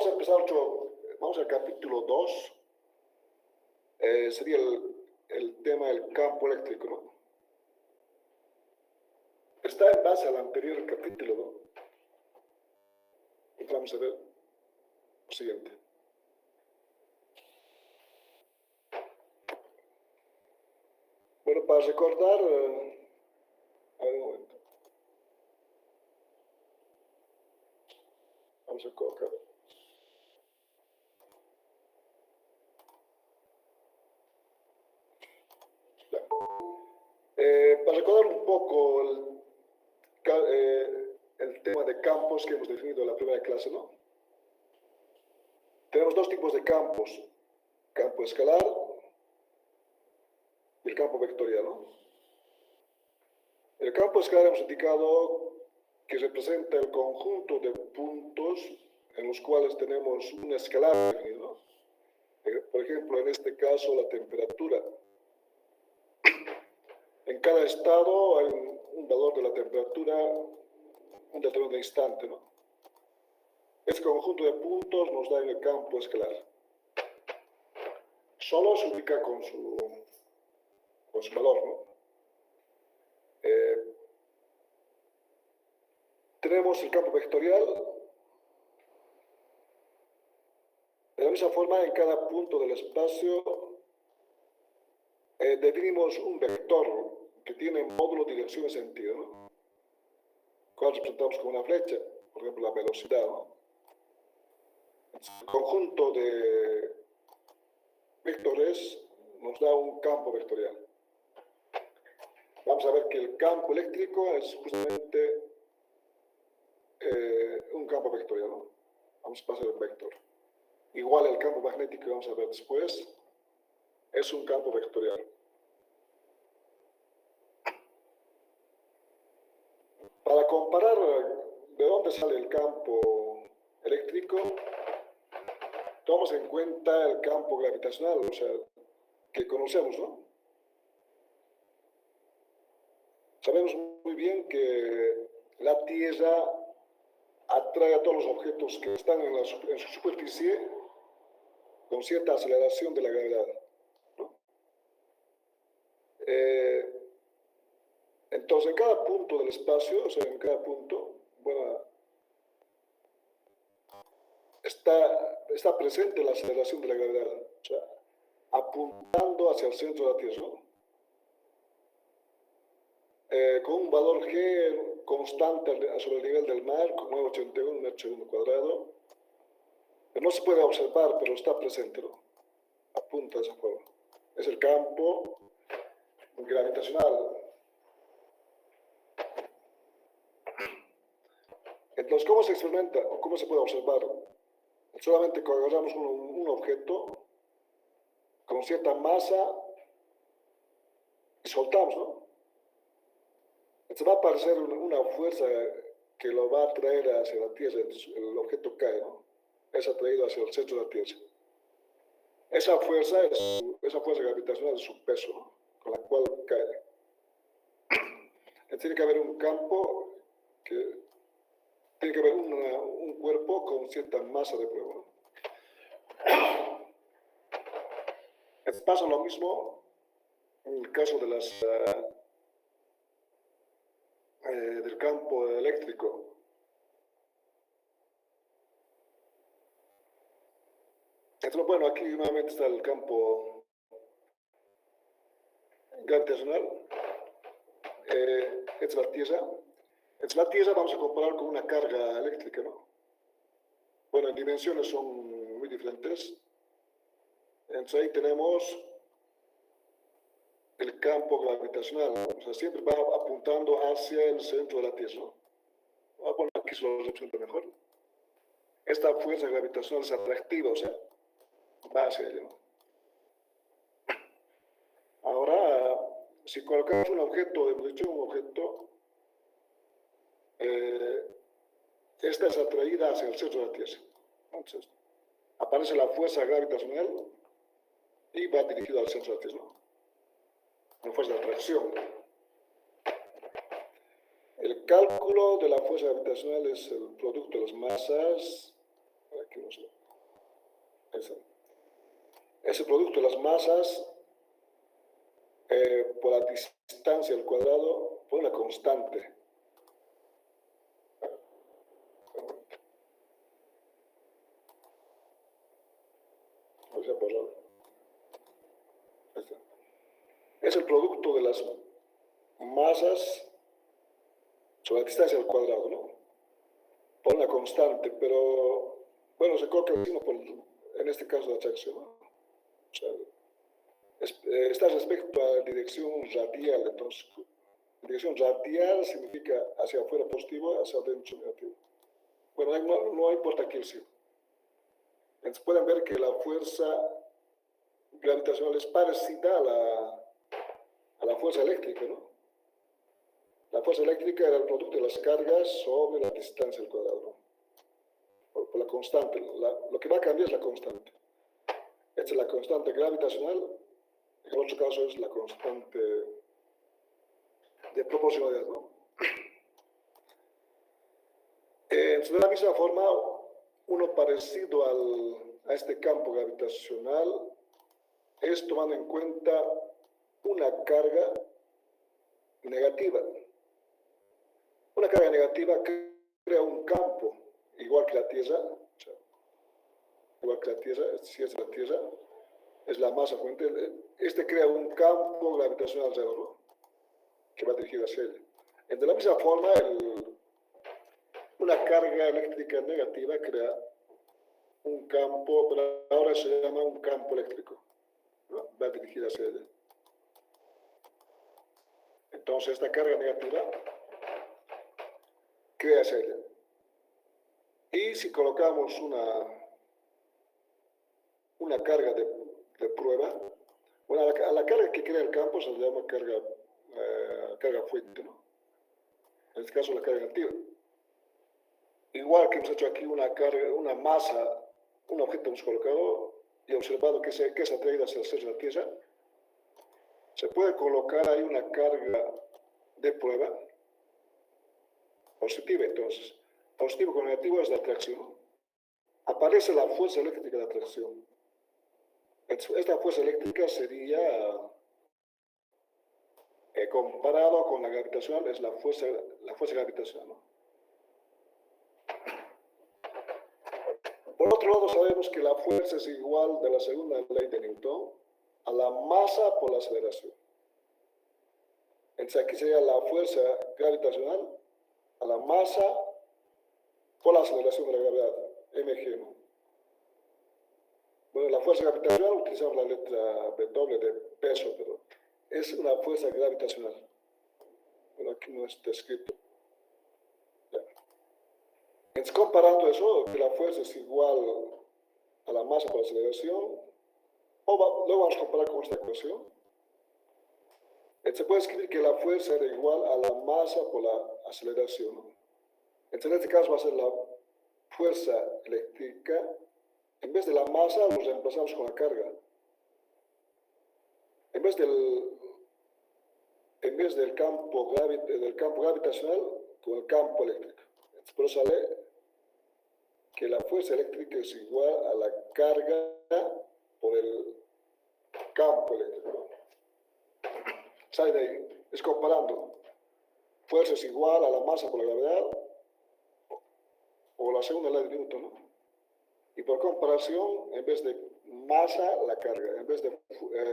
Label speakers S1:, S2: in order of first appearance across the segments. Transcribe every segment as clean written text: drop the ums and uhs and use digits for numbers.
S1: vamos a empezar, vamos al capítulo 2. Sería el tema del campo eléctrico, ¿no? Está en base al anterior capítulo, ¿no? Y vamos a ver lo siguiente. Bueno, para recordar, a ver un momento. Vamos a colocar. Para recordar un poco el tema de campos que hemos definido en la primera clase, ¿no? Tenemos dos tipos de campos, campo escalar y el campo vectorial, ¿no? El campo escalar hemos indicado que representa el conjunto de puntos en los cuales tenemos un escalar definido, ¿no? Por ejemplo, en este caso, la temperatura. En cada estado hay un valor de la temperatura, un determinado instante, ¿no? Este conjunto de puntos nos da en el campo escalar. Solo se ubica con su valor, ¿no? Tenemos el campo vectorial. De la misma forma, en cada punto del espacio definimos un vector que tiene módulo, dirección y sentido, ¿no? Cual representamos con una flecha, por ejemplo, la velocidad, ¿no? El conjunto de vectores nos da un campo vectorial. Vamos a ver que el campo eléctrico es justamente un campo vectorial, ¿no? Vamos a pasar el vector. Igual el campo magnético que vamos a ver después es un campo vectorial. Para comparar de dónde sale el campo eléctrico, tomamos en cuenta el campo gravitacional, o sea, que conocemos, ¿no? Sabemos muy bien que la Tierra atrae a todos los objetos que están en su superficie con cierta aceleración de la gravedad, ¿no? Entonces, en cada punto del espacio, o sea, en cada punto, bueno, está presente la aceleración de la gravedad, o sea, apuntando hacia el centro de la Tierra, ¿no? Con un valor G constante sobre el nivel del mar, con 981 metros segundo cuadrado. No se puede observar, pero está presente, ¿no? Apunta de esa forma. Es el campo gravitacional. Entonces, ¿cómo se experimenta o cómo se puede observar? Solamente cuando agarramos un objeto con cierta masa y soltamos, ¿no? Entonces va a aparecer una fuerza que lo va a atraer hacia la Tierra. Entonces, el objeto cae, ¿no? Es atraído hacia el centro de la Tierra. Esa fuerza gravitacional es su peso, ¿no? Con la cual cae. Entonces, tiene que haber un campo tiene que haber un cuerpo con cierta masa de prueba, ¿no? Pasa lo mismo en el caso de del campo eléctrico. Entonces, bueno, aquí nuevamente está el campo gravitacional. Es la Tierra. Entonces, la Tierra vamos a comparar con una carga eléctrica, ¿no? Bueno, en dimensiones son muy diferentes. Entonces, ahí tenemos el campo gravitacional, ¿no? O sea, siempre va apuntando hacia el centro de la Tierra, ¿no? Voy a poner aquí se lo represento mejor. Esta fuerza gravitacional es atractiva, o sea, va hacia ella, ¿no? Ahora, si colocamos un objeto, hemos dicho un objeto, esta es atraída hacia el centro de la Tierra. Entonces, aparece la fuerza gravitacional y va dirigido al centro de la Tierra, ¿no? Una fuerza de atracción. El cálculo de la fuerza gravitacional es el producto de las masas aquí no sé, es el producto de las masas por la distancia al cuadrado por una constante. O sea, borrado. Es el producto de las masas sobre la distancia al cuadrado, ¿no? Por una constante, pero bueno, se coloca el signo por, en este caso, la atracción, ¿no? O sea, está respecto a la dirección radial, entonces, dirección radial significa hacia afuera positivo, hacia adentro negativo. Bueno, no importa aquí el signo. Entonces pueden ver que la fuerza gravitacional es parecida a la fuerza eléctrica, ¿no? La fuerza eléctrica era el producto de las cargas sobre la distancia al cuadrado, ¿no? Por la constante. Lo que va a cambiar es la constante. Esta es la constante gravitacional, en el otro caso es la constante de proporcionalidad, ¿no? De la misma forma, uno parecido a este campo gravitacional es tomando en cuenta una carga negativa. Una carga negativa crea un campo, igual que la Tierra, si es la Tierra, es la masa fuente, este crea un campo gravitacional alrededor, ¿no? Que va dirigido hacia él. De la misma forma, una carga eléctrica negativa crea un campo, pero ahora se llama un campo eléctrico, ¿no? Va dirigida hacia él. Entonces, esta carga negativa crea hacia él. Y si colocamos una carga de prueba, bueno, a la carga que crea el campo se le llama carga fuente, ¿no? En este caso, la carga negativa. Igual que hemos hecho aquí una masa, un objeto hemos colocado y observado que es atraída hacia el centro de la Tierra, se puede colocar ahí una carga de prueba positiva. Entonces, positivo con negativo es la atracción. Aparece la fuerza eléctrica de atracción. Esta fuerza eléctrica sería, comparado con la gravitacional, es la fuerza gravitacional, ¿no? Por otro lado, sabemos que la fuerza es igual de la segunda ley de Newton a la masa por la aceleración. Entonces aquí sería la fuerza gravitacional a la masa por la aceleración de la gravedad, mg, ¿no? Bueno, la fuerza gravitacional utilizamos la letra W de peso, pero es una fuerza gravitacional. Bueno, aquí no está escrito. Ya. Entonces, comparando eso, que la fuerza es igual a la masa por la aceleración, luego vamos a comparar con esta ecuación. Se puede escribir que la fuerza era igual a la masa por la aceleración, ¿no? Entonces, en este caso va a ser la fuerza eléctrica. En vez de la masa, lo reemplazamos con la carga. En vez del campo gravitacional, con el campo eléctrico. Entonces, por eso sale que la fuerza eléctrica es igual a la carga por el campo eléctrico, ¿no? Sale de ahí. Es comparando. Fuerza es igual a la masa por la gravedad o la segunda ley de Newton, ¿no? Y por comparación, en vez de masa, la carga. En vez de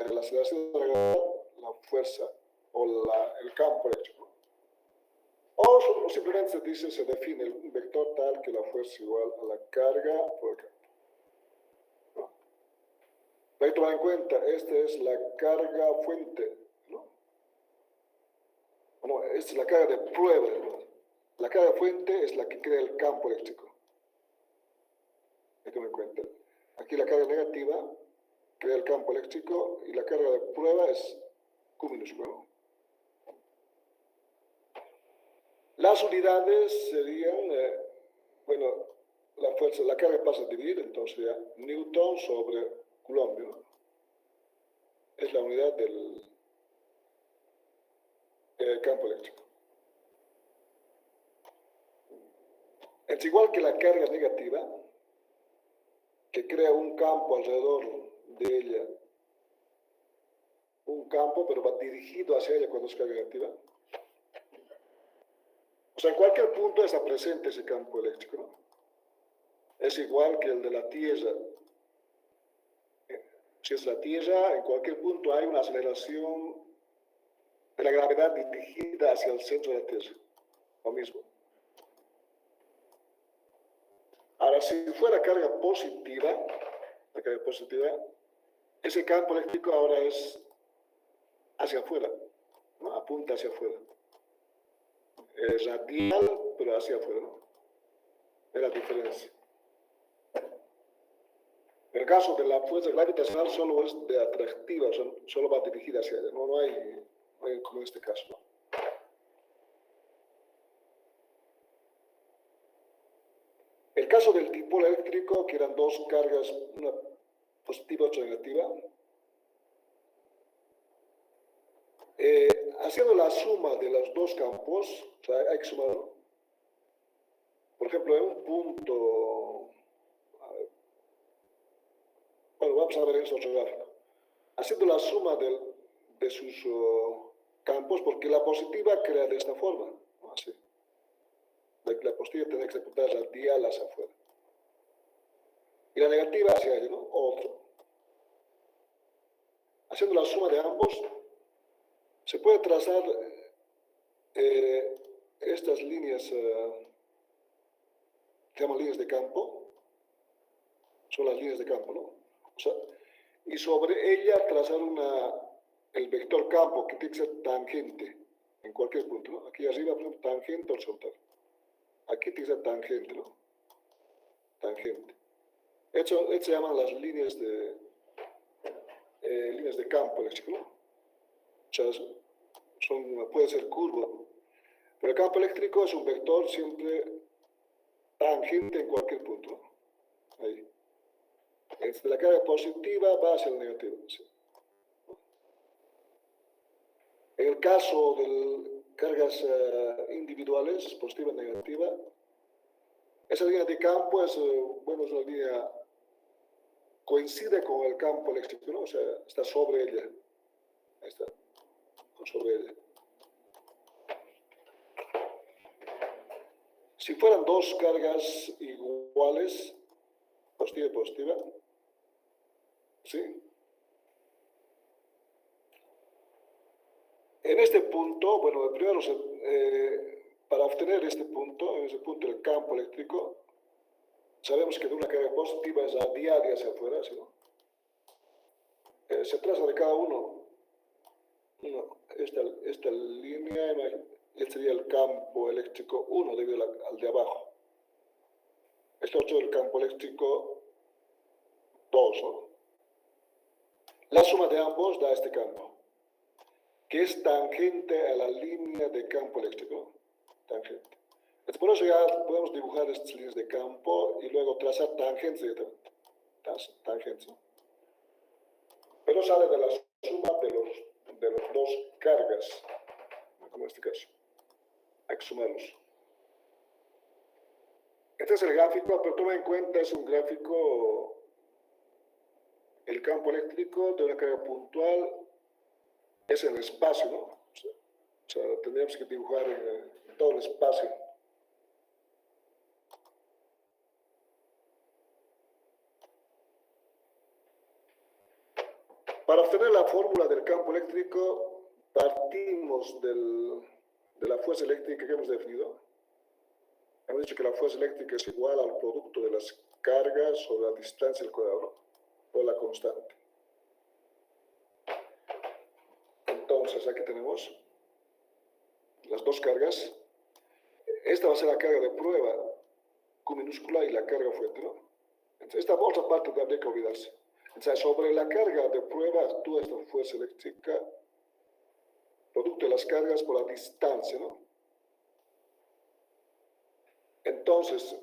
S1: la aceleración de la gravedad, la fuerza o el campo eléctrico. O simplemente se define un vector tal que la fuerza es igual a la carga por el campo, ¿no? Hay que tomar en cuenta, esta es la carga fuente, ¿no? Bueno, esta es la carga de prueba, ¿no? La carga fuente es la que crea el campo eléctrico. Hay que tomar en cuenta. Aquí la carga negativa crea el campo eléctrico y la carga de prueba es Q minúsculo, ¿no? Las unidades serían, bueno, la carga pasa a dividir, entonces sería Newton sobre Coulomb, ¿no? Es la unidad del campo eléctrico. Es igual que la carga negativa, que crea un campo alrededor de ella, un campo, pero va dirigido hacia ella cuando es carga negativa. O sea, en cualquier punto está presente ese campo eléctrico, ¿no? Es igual que el de la Tierra. Si es la Tierra, en cualquier punto hay una aceleración de la gravedad dirigida hacia el centro de la Tierra. Lo mismo. Ahora, si fuera carga positiva, ese campo eléctrico ahora es hacia afuera, ¿no? Apunta hacia afuera. Es radial, pero hacia afuera, ¿no? Es la diferencia. En el caso de la fuerza gravitacional solo es de atractiva, solo va dirigida hacia ella, no hay como en este caso, ¿no? El caso del dipolo eléctrico, que eran dos cargas, una positiva y otra negativa, haciendo la suma de los dos campos, o sea, hay que sumarlo. Por ejemplo, en un punto, bueno, vamos a ver en este otro gráfico. Haciendo la suma de sus campos, porque la positiva crea de esta forma, ¿no? Así. La positiva tiene que ejecutar radial hacia afuera. Y la negativa hacia ella, ¿no? Otro. Haciendo la suma de ambos, se puede trazar estas líneas, se llaman líneas de campo, son las líneas de campo, ¿no? O sea, y sobre ella trazar el vector campo, que tiene que ser tangente en cualquier punto, ¿no? Aquí arriba, por ejemplo, tangente horizontal. Aquí tiene que ser tangente, ¿no? Tangente. Esto se llaman las líneas de campo eléctrico, ¿no? O sea, puede ser curvo, pero el campo eléctrico es un vector siempre tangente en cualquier punto, ¿no? Ahí. Desde la carga positiva va hacia la negativa. ¿Sí? En el caso de cargas individuales, positiva y negativa, esa línea de campo es una línea, coincide con el campo eléctrico, ¿no? O sea, está sobre ella. Ahí está, sobre ella. Si fueran dos cargas iguales, positiva y positiva, ¿sí? En este punto, bueno, primero para obtener este punto, en ese punto el campo eléctrico, sabemos que de una carga positiva es radial hacia afuera, ¿sí? Se traza de cada uno esta línea, este sería el campo eléctrico 1 debido al de abajo. Este otro es el campo eléctrico 2, ¿no? La suma de ambos da este campo, que es tangente a la línea de campo eléctrico, ¿no? Tangente. Entonces, por eso ya podemos dibujar estas líneas de campo y luego trazar tangentes directamente. Tangentes, ¿no? Pero sale de la suma de los dos cargas, como en este caso. Hay que sumarlos. Este es el gráfico, pero toma en cuenta, es un gráfico, el campo eléctrico de una carga puntual es en el espacio, ¿no? O sea, tendríamos que dibujar en todo el espacio. Para obtener la fórmula del campo eléctrico, partimos de la fuerza eléctrica que hemos definido. Hemos dicho que la fuerza eléctrica es igual al producto de las cargas sobre la distancia del cuadrado, por la constante. Entonces, aquí tenemos las dos cargas. Esta va a ser la carga de prueba, Q minúscula, y la carga fuerte, ¿no? Entonces, esta otra parte habría que olvidarse. Entonces, sobre la carga de prueba actúa esta fuerza eléctrica, producto de las cargas por la distancia, ¿no? Entonces,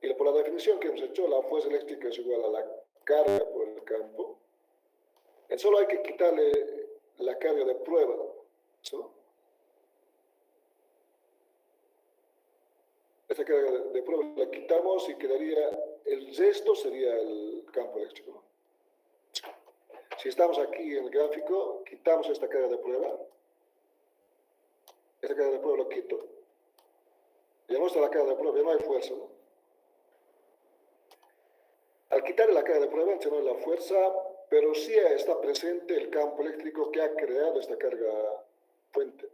S1: y por la definición que hemos hecho, la fuerza eléctrica es igual a la carga por el campo. Solo hay que quitarle la carga de prueba, ¿no? Esta carga de prueba la quitamos y quedaría el resto sería el campo eléctrico, ¿no? Si estamos aquí en el gráfico, quitamos esta carga de prueba. Esta carga de prueba lo quito. Ya no está la carga de prueba, ya no hay fuerza, ¿no? Al quitar la carga de prueba, ya no hay la fuerza, pero sí está presente el campo eléctrico que ha creado esta carga fuente.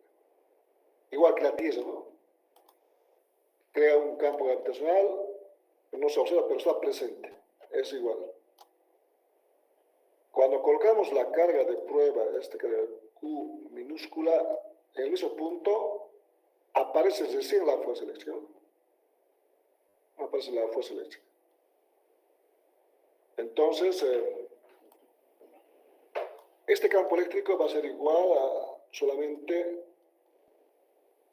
S1: Igual que la Tierra, ¿no? Crea un campo gravitacional, no se observa, pero está presente. Es igual. Cuando colocamos la carga de prueba, esta carga Q minúscula, en el mismo punto, aparece recién la fuerza eléctrica, ¿no? Aparece la fuerza eléctrica. Entonces, este campo eléctrico va a ser igual solamente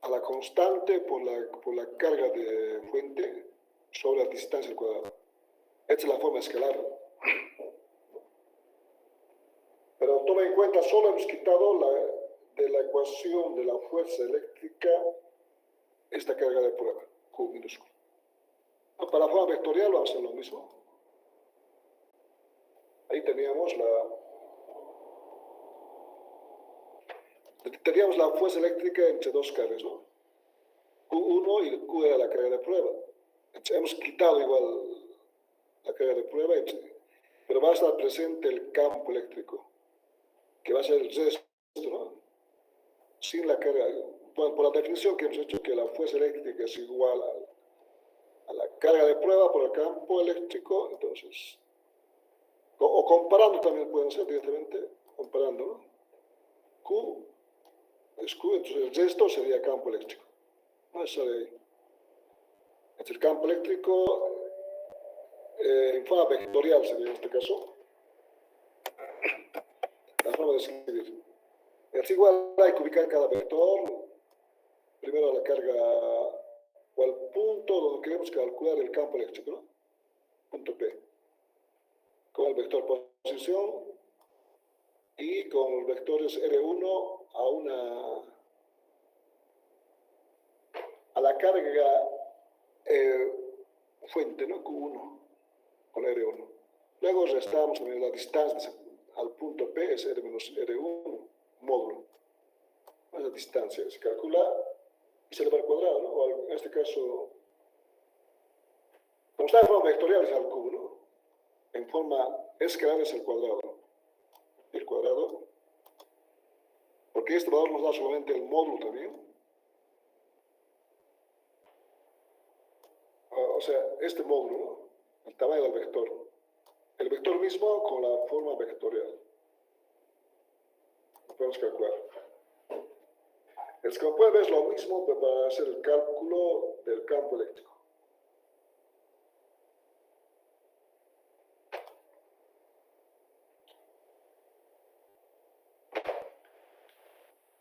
S1: a la constante por la carga de fuente sobre la distancia al cuadrado. Esta es la forma escalar. Pero toma en cuenta, solo hemos quitado de la ecuación de la fuerza eléctrica esta carga de prueba, Q minúscula. Para la forma vectorial vamos a hacer lo mismo. Ahí teníamos la fuerza eléctrica entre dos cargas, ¿no? Q1 y Q era la carga de prueba. Entonces, hemos quitado igual la carga de prueba, pero va a estar presente el campo eléctrico, que va a ser el resto, ¿no? Sin la carga. Bueno, por la definición que hemos hecho, que la fuerza eléctrica es igual a la carga de prueba por el campo eléctrico, entonces, o comparando también pueden ser directamente, comparando, ¿no? Q es Q, entonces el resto sería campo eléctrico. No sale ahí. Entonces, el campo eléctrico en forma vectorial sería en este caso la forma de escribir. Es igual, hay que ubicar cada vector, primero la carga o al punto donde queremos calcular el campo eléctrico, ¿no? Punto P. Con el vector posición y con los vectores R1 a la carga fuente, ¿no? Q1 con R1. Luego restamos también la distancia al punto P, es R menos R1, módulo. Esa distancia se calcula y se le va al cuadrado, ¿no? O en este caso, como está en forma vectorial es al cubo, ¿no? En forma escalar es el cuadrado. El cuadrado, porque este valor nos da solamente el módulo también. O sea, este módulo, ¿no? El tamaño del vector. El vector mismo con la forma vectorial. Lo podemos calcular. Como pueden ver es lo mismo para hacer el cálculo del campo eléctrico.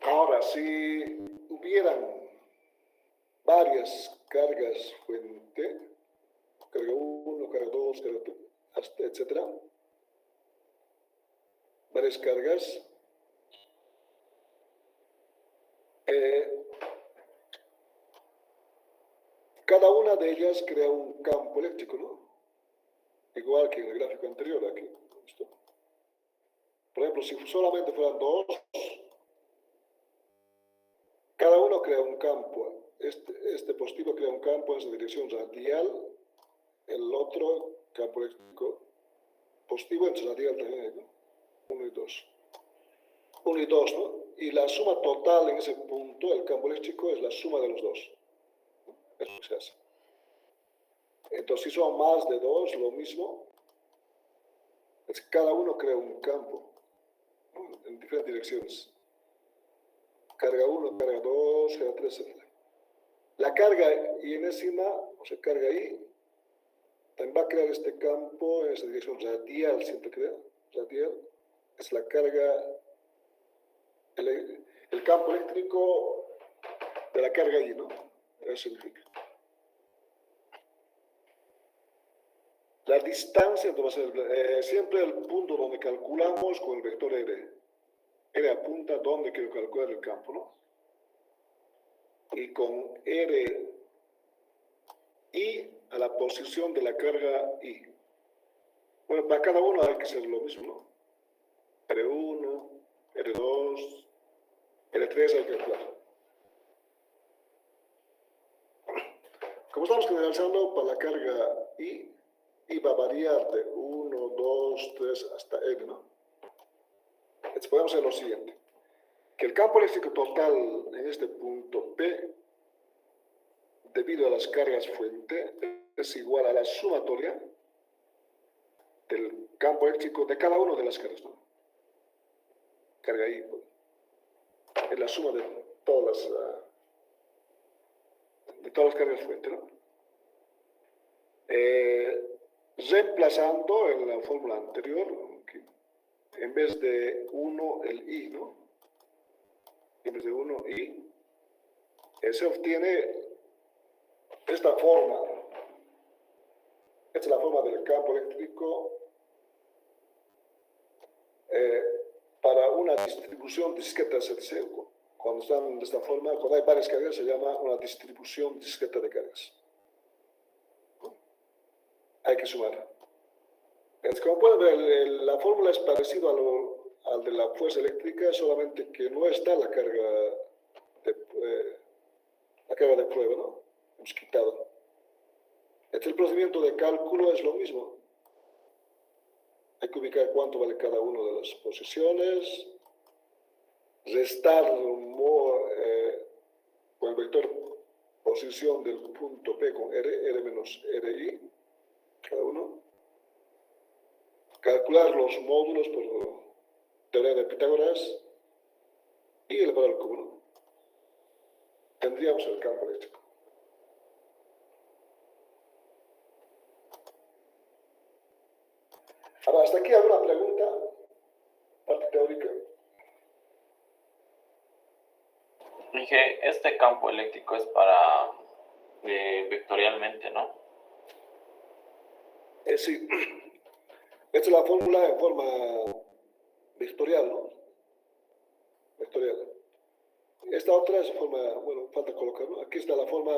S1: Ahora, si hubieran varias cargas fuente, carga 1, carga 2, carga 3, etc. Varias cargas. Cada una de ellas crea un campo eléctrico, ¿no? Igual que en el gráfico anterior, aquí. ¿Listo? Por ejemplo, si solamente fueran dos, cada uno crea un campo. Este positivo crea un campo en esa dirección radial, el otro campo eléctrico positivo en radial también, ¿no? 1 y 2. 1 y 2, ¿no? Y la suma total en ese punto, el campo eléctrico, es la suma de los dos. Es lo que se hace. Entonces, si son más de dos, lo mismo. Es que cada uno crea un campo, ¿no? En diferentes direcciones. Carga 1, carga 2, carga 3, etc. La carga y enésima, o sea, carga I, también va a crear este campo en esa dirección radial, siempre crea. Radial es la carga, el campo eléctrico de la carga I, ¿no? Eso significa. La distancia entonces, va a ser siempre el punto donde calculamos con el vector R. R apunta donde quiero calcular el campo, ¿no? Y con R I a la posición de la carga I. Bueno, para cada uno hay que hacer lo mismo, ¿no? R1, R2, R3 hay que calcular. Como estamos generalizando para la carga I va a variar de 1, 2, 3 hasta N, ¿no? Entonces podemos hacer lo siguiente. Que el campo eléctrico total en este punto P, debido a las cargas fuente, es igual a la sumatoria del campo eléctrico de cada una de las cargas, ¿no? Carga I, es la suma de todas las cargas fuente, ¿no? Reemplazando en la fórmula anterior, en vez de 1 el I, ¿no? En vez de 1 I, se obtiene esta forma. Esta es la forma del campo eléctrico para una distribución discreta, se dice. Cuando están de esta forma, cuando hay varias cargas, se llama una distribución discreta de cargas. Hay que sumar. Entonces, como pueden ver, la fórmula es parecida al de la fuerza eléctrica, solamente que no está la carga de prueba, ¿no? Hemos quitado. El procedimiento de cálculo es lo mismo. Hay que ubicar cuánto vale cada una de las posiciones, restar con el vector posición del punto P con R menos RI, cada uno. Calcular los módulos por teoría de Pitágoras y elevar al cubo, ¿no? Tendríamos el campo eléctrico. Ahora, hasta aquí alguna pregunta, parte teórica.
S2: Dije, este campo eléctrico es para vectorialmente, ¿no?
S1: Sí. Esta es la fórmula en forma vectorial, ¿no? Vectorial. Esta otra es forma, bueno, falta colocarlo. Aquí está la forma,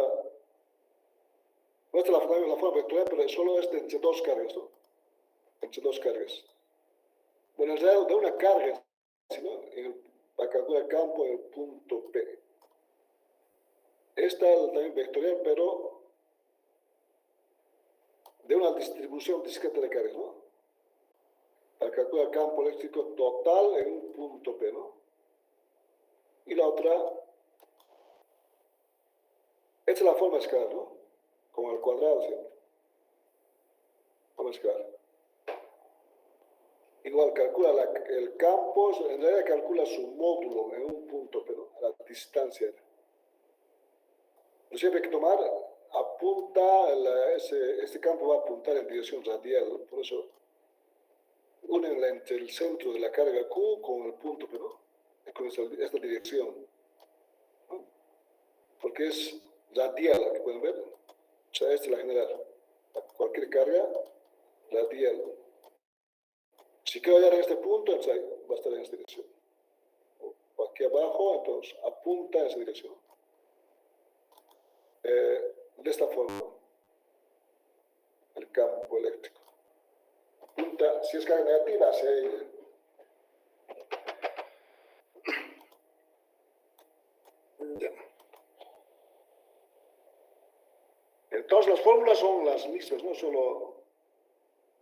S1: no está la forma vectorial, pero solo es entre dos cargas, ¿no? Entre dos cargas. Bueno, en realidad de una carga, ¿no? Para calcular el campo en el punto P. Esta también vectorial, pero de una distribución discreta de cargas, ¿no? Para calcular el campo eléctrico total en un punto P, ¿no? Y la otra, esta es la forma escalar, ¿no? Como al cuadrado siempre. Forma escalar. Igual calcula el campo, en realidad calcula su módulo en un punto P, ¿no? A la distancia. Pero siempre hay que tomar, este campo va a apuntar en dirección radial, por eso unen entre el centro de la carga Q con el punto P, ¿no? Con esta dirección, ¿no? Porque es radial, que pueden ver. O sea, esta es la general. Cualquier carga radial. Si quiero hallar en este punto, entonces va a estar en esta dirección. O aquí abajo, entonces apunta en esa dirección. De esta forma, el campo eléctrico. Apunta, si es carga negativa, hacia ella. Entonces las fórmulas son las mismas, no solo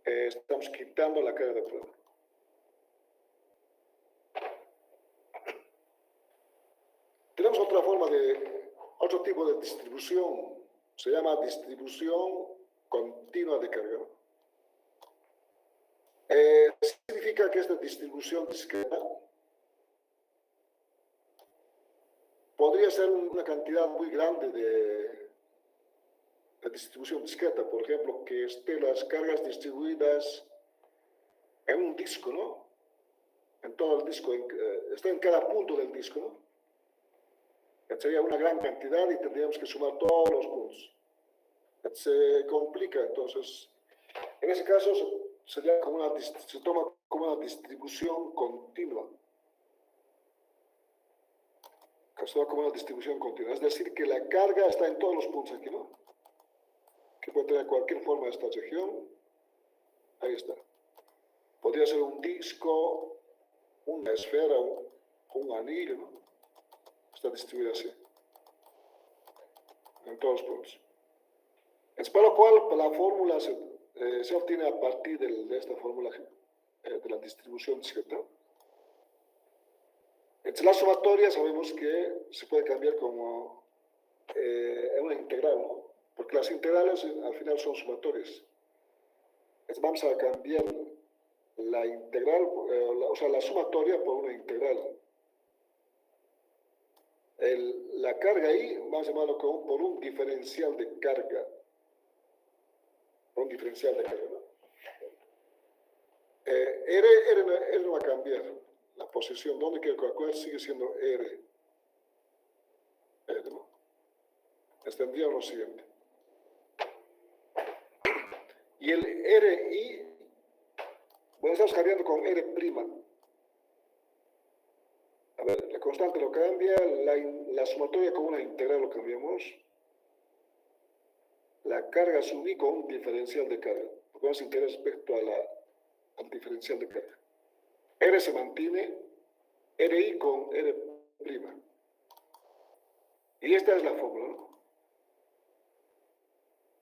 S1: estamos quitando la carga de prueba. Tenemos otro tipo de distribución, se llama distribución continua de carga. Significa que esta distribución discreta podría ser una cantidad muy grande de distribución discreta, por ejemplo, que estén las cargas distribuidas en un disco, ¿no? En todo el disco, está en cada punto del disco, ¿no? Sería una gran cantidad y tendríamos que sumar todos los puntos. Se complica, entonces, en ese caso se toma como una distribución continua. Se toma como una distribución continua, es decir, que la carga está en todos los puntos aquí, ¿no? que puede tener cualquier forma de esta región. Ahí está. Podría ser un disco, una esfera, un anillo, ¿no? Está distribuida así, en todos los puntos. Es para lo cual la fórmula se obtiene a partir de esta fórmula de la distribución discreta. Entre la sumatoria sabemos que se puede cambiar como una integral, ¿no? Porque las integrales al final son sumatorias. Entonces vamos a cambiar la integral, o sea, la sumatoria por una integral. La carga ahí, vamos a llamarlo por un diferencial de carga. Por un diferencial de carga, ¿no? R no va a cambiar. La posición donde quiero calcular sigue siendo R. ¿No? Tendríamos lo siguiente. Y el RI, bueno, estamos cambiando con R'. A ver, la constante lo cambia, la sumatoria con una integral lo cambiamos. La carga sub I con un diferencial de carga. Porque vamos a integrar respecto al diferencial de carga. R se mantiene, RI con R'. Y esta es la fórmula, ¿no?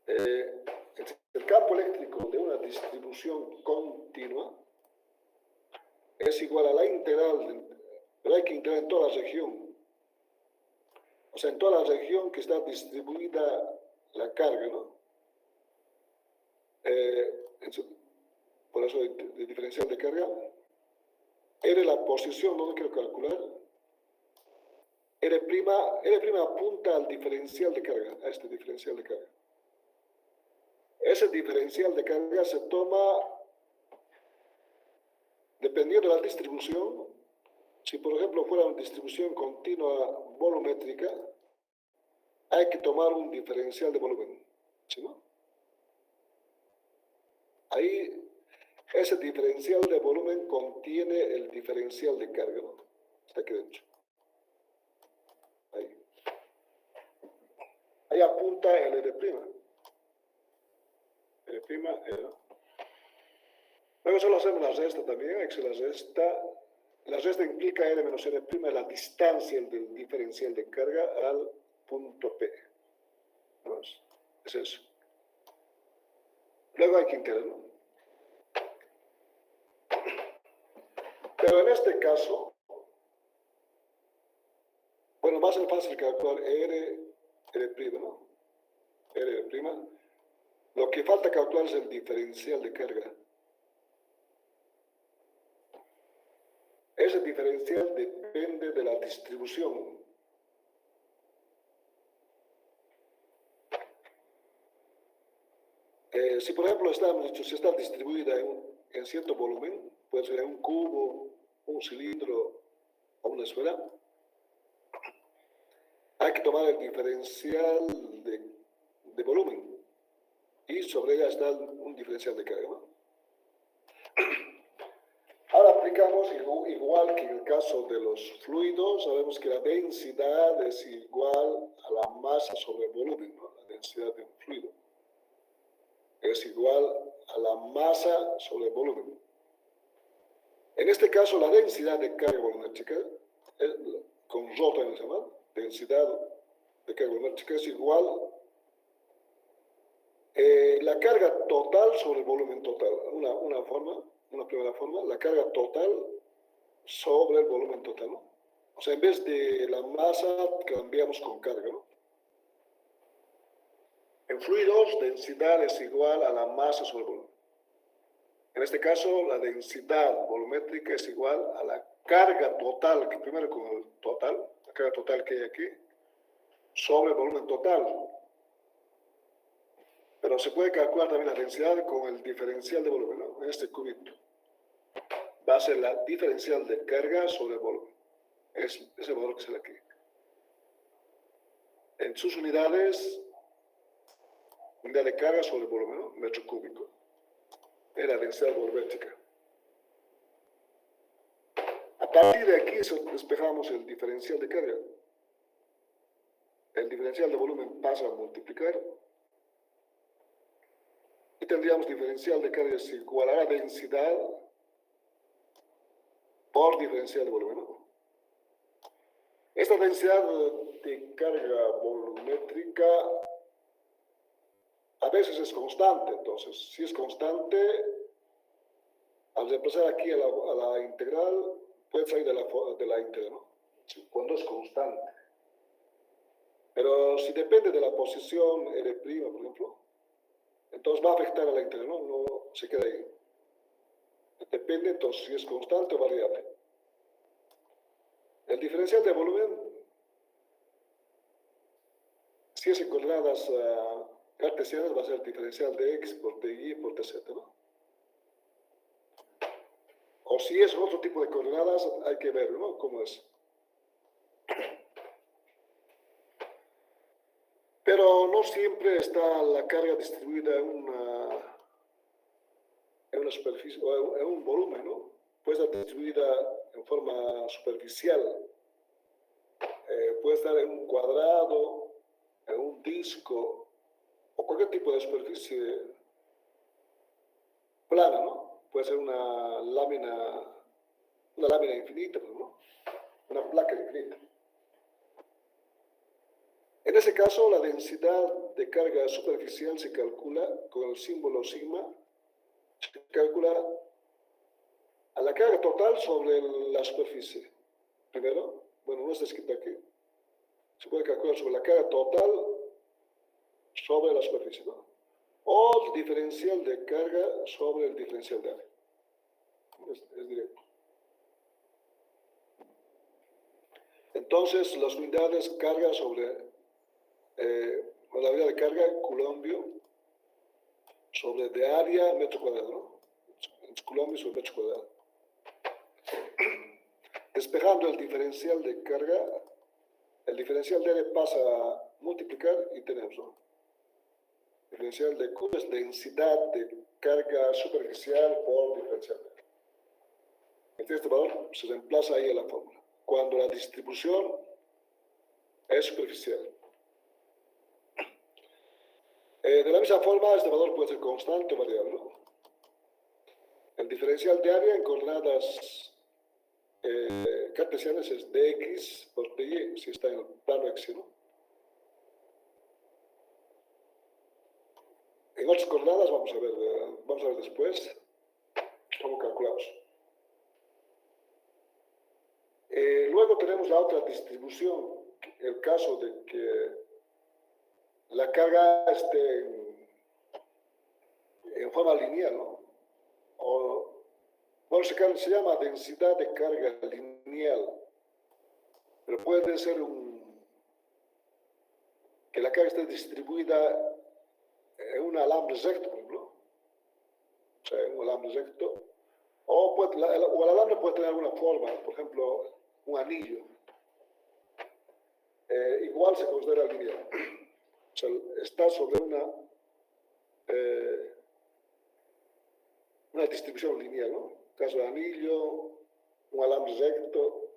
S1: El campo eléctrico de una distribución continua es igual a la integral, pero hay que integrar en toda la región. O sea, en toda la región que está distribuida la carga, ¿no? Por eso de diferencial de carga. R la posición donde quiero calcular. R' apunta al diferencial de carga, a este diferencial de carga. Ese diferencial de carga se toma dependiendo de la distribución. Si por ejemplo fuera una distribución continua volumétrica, hay que tomar un diferencial de volumen, ¿sí, no? Ahí ese diferencial de volumen contiene el diferencial de carga, ¿no? Está aquí dentro. Ahí apunta el R'. Luego solo hacemos la resta también, hay que hacer la resta. La resta implica R menos R', la distancia del diferencial de carga al punto P. ¿No? Es eso. Luego hay que integrarlo. Pero en este caso, bueno, va a ser fácil calcular R', ¿no? R'. Lo que falta calcular es el diferencial de carga. Ese diferencial depende de la distribución. Si por ejemplo si está distribuida en cierto volumen, puede ser en un cubo, un cilindro o una esfera, hay que tomar el diferencial de volumen y sobre ella está un diferencial de carga, ¿no? Ahora aplicamos igual que en el caso de los fluidos, sabemos que la densidad es igual a la masa sobre el volumen, ¿no? La densidad de un fluido es igual a la masa sobre el volumen. En este caso, la densidad de carga volumétrica, con ρ también se llama, densidad de carga volumétrica es igual la carga total sobre el volumen total. Una primera forma, la carga total sobre el volumen total, ¿no? O sea, en vez de la masa, cambiamos con carga, ¿no? En fluidos, densidad es igual a la masa sobre el volumen. En este caso, la densidad volumétrica es igual a la carga total, que primero con el total, la carga total que hay aquí, sobre el volumen total. Pero se puede calcular también la densidad con el diferencial de volumen, ¿no? En este cubito. Va a ser la diferencial de carga sobre el volumen. Es ese valor que sale aquí. En sus unidades, unidad de carga sobre el volumen, ¿no? Metro cúbico. Es la densidad volumétrica. A partir de aquí despejamos el diferencial de carga. El diferencial de volumen pasa a multiplicar tendríamos diferencial de carga es igual a la densidad por diferencial de volumen, ¿no? Esta densidad de carga volumétrica a veces es constante, entonces, si es constante, al reemplazar aquí a la integral, puede salir de la integral, ¿no? Cuando es constante. Pero si depende de la posición R', por ejemplo, entonces va a afectar a la integral, ¿no? No se queda ahí. Depende, entonces, si es constante o variable. El diferencial de volumen, si es en coordenadas cartesianas, va a ser el diferencial de x por dy por dz, ¿no? O si es otro tipo de coordenadas, hay que ver, ¿no? ¿Cómo es? Pero no siempre está la carga distribuida en una superficie o en un volumen, ¿no? Puede estar distribuida en forma superficial. Puede estar en un cuadrado, en un disco, o cualquier tipo de superficie plana, ¿no? Puede ser una lámina infinita, ¿no? Una placa infinita. En ese caso, la densidad de carga superficial se calcula con el símbolo sigma, se calcula a la carga total sobre la superficie. Primero, bueno, no está escrito aquí. Se puede calcular sobre la carga total sobre la superficie, ¿no? O el diferencial de carga sobre el diferencial de área. Es directo. Entonces, las unidades carga sobre la unidad de carga, coulombio, sobre de área, metro cuadrado, ¿no? Coulombio sobre metro cuadrado. Despejando el diferencial de carga, el diferencial de área pasa a multiplicar y tenemos, ¿no? Diferencial de Q es densidad de carga superficial por diferencial de área. Este valor se reemplaza ahí en la fórmula. Cuando la distribución es superficial. De la misma forma, este valor puede ser constante o variable, ¿no? El diferencial de área en coordenadas cartesianas es dx por dy, si está en el plano x, ¿no? En otras coordenadas vamos a ver después cómo calculamos. Luego tenemos la otra distribución, el caso de que la carga esté en forma lineal, ¿no? Bueno, se llama densidad de carga lineal, pero puede ser que la carga esté distribuida en un alambre recto, por ejemplo. O sea, en un alambre recto. O el alambre puede tener alguna forma, por ejemplo, un anillo. Igual se considera lineal. O sea, está sobre una distribución lineal, ¿no? Caso de anillo, un alambre recto.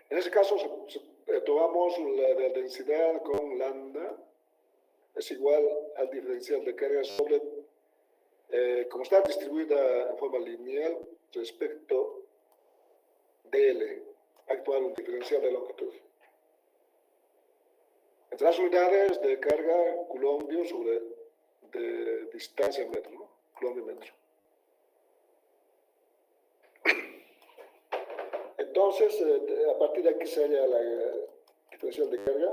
S1: En ese caso, tomamos la densidad con lambda, es igual al diferencial de carga sobre, como está distribuida en forma lineal respecto dl, actual un diferencial de longitud. Entre las unidades de carga, coulombio sobre de distancia metro, ¿no? Coulombio metro. Entonces, a partir de aquí se halla la diferencial de carga.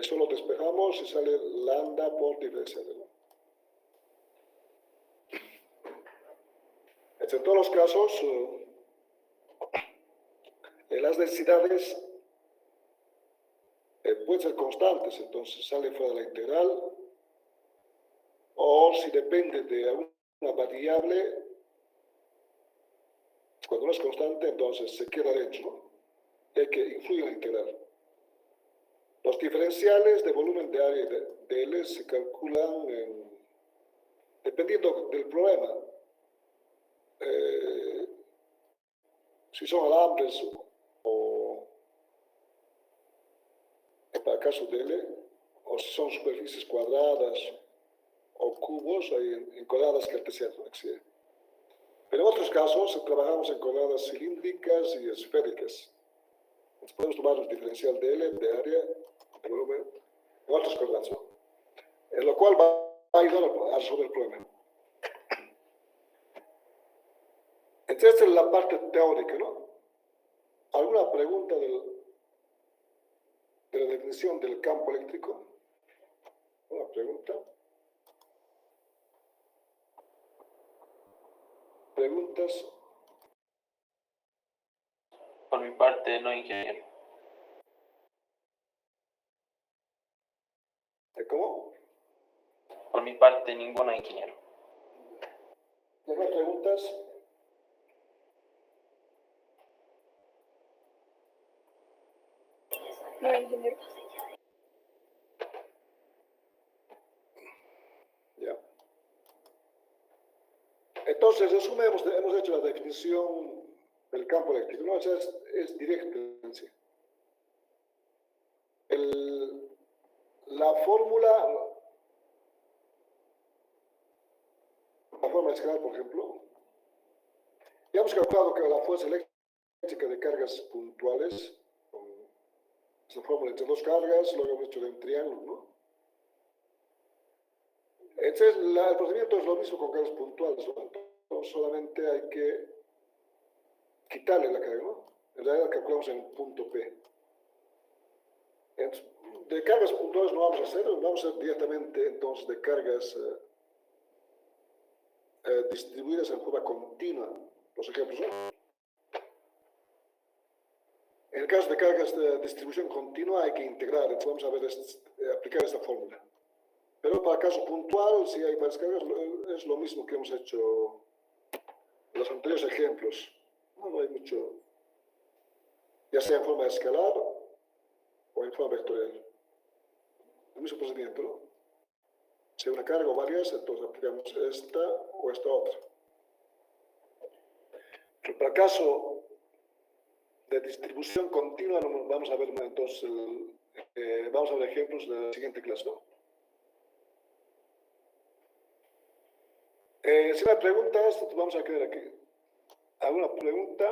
S1: Solo despejamos y sale lambda por diferencial, ¿no? En todos los casos, las densidades pueden ser constantes, entonces sale fuera de la integral, o si depende de alguna variable, cuando no es constante, entonces se queda dentro, ¿no? Hay que influir en la integral. Los diferenciales de volumen de área de L se calculan dependiendo del problema. Si son alambres o para el caso de L, o si son superficies cuadradas o cubos, hay en coordenadas cartesianas, ¿no? Pero en otros casos trabajamos en coordenadas cilíndricas y esféricas. Entonces podemos tomar el diferencial de L, de área, de volumen, en otras coordenadas, ¿no? En lo cual va a ayudar a resolver el problema. Entonces, esta es la parte teórica, ¿no? ¿Alguna pregunta de la definición del campo eléctrico? ¿Una pregunta? ¿Preguntas?
S2: Por mi parte, no, ingeniero.
S1: ¿Cómo?
S2: Por mi parte, ninguna, ingeniero.
S1: ¿No hay preguntas?
S3: No, ingeniero.
S1: Ya. Entonces, resumen, hemos hecho la definición del campo eléctrico, ¿no? O sea, es directa en sí. La fórmula escalar, por ejemplo, ya hemos calculado que la fuerza eléctrica de cargas puntuales, con esta fórmula entre dos cargas, lo hemos hecho de un triángulo, ¿no? Entonces, el procedimiento es lo mismo con cargas puntuales, ¿no? Entonces, solamente hay que quitarle la carga, ¿no? En realidad calculamos en un punto P. Entonces, de cargas puntuales no vamos a hacer, vamos a hacer directamente entonces de cargas distribuidas en forma continua. Los ejemplos, ¿no? En el caso de cargas de distribución continua hay que integrar, entonces vamos a ver aplicar esta fórmula. Pero para caso puntual, si hay varias cargas, es lo mismo que hemos hecho en los anteriores ejemplos. No hay mucho, ya sea en forma escalar o en forma vectorial. El mismo procedimiento, ¿no? Si hay una carga o varias, entonces aplicamos esta o esta otra. Pero para caso de distribución continua, vamos a ver entonces, vamos a ver ejemplos de la siguiente clase, ¿no? Si no hay preguntas, vamos a quedar aquí. ¿Alguna pregunta?